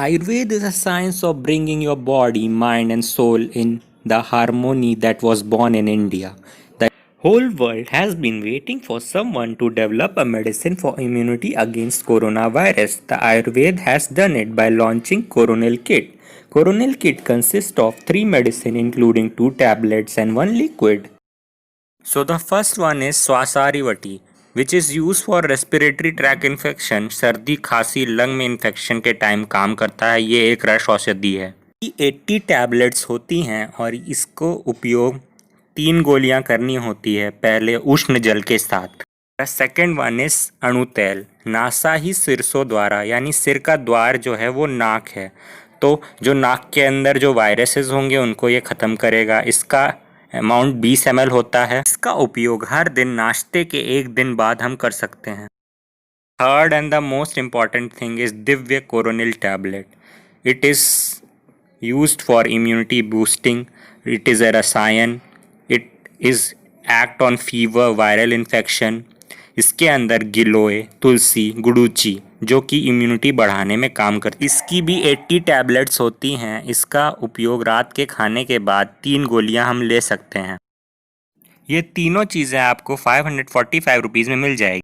Ayurveda is a science of bringing your body, mind, and soul in the harmony that was born in India. The whole world has been waiting for someone to develop a medicine for immunity against coronavirus. The Ayurveda has done it by launching CORONIL KIT. CORONIL KIT consists of 3 medicine including 2 tablets and 1 liquid. So the first one is Swasari vati, which is used for respiratory tract infection. सर्दी खांसी lung में infection के time काम करता है। ये एक रस औषधि है। 80 टैबलेट्स होती हैं और इसको उपयोग 3 गोलियां करनी होती है, पहले उष्ण जल के साथ। द सेकेंड वन इज अणु तेल। नासा ही सिरसों द्वारा, यानी सिर का द्वार जो है वो नाक है, तो जो नाक के अंदर जो वायरसेस होंगे उनको ये ख़त्म करेगा। इसका अमाउंट 20 ml होता है। इसका उपयोग हर दिन नाश्ते के 1 दिन बाद हम कर सकते हैं। Third and the most important thing is Divya Coronil tablet. It is used for immunity boosting. It is a rasayan. It is act on fever, viral infection. इसके अंदर गिलोय, तुलसी, गुडुची जो कि इम्यूनिटी बढ़ाने में काम करती। इसकी भी 80 टैबलेट्स होती हैं। इसका उपयोग रात के खाने के बाद 3 गोलियां हम ले सकते हैं। ये तीनों चीज़ें आपको 545 रुपीज़ में मिल जाएगी।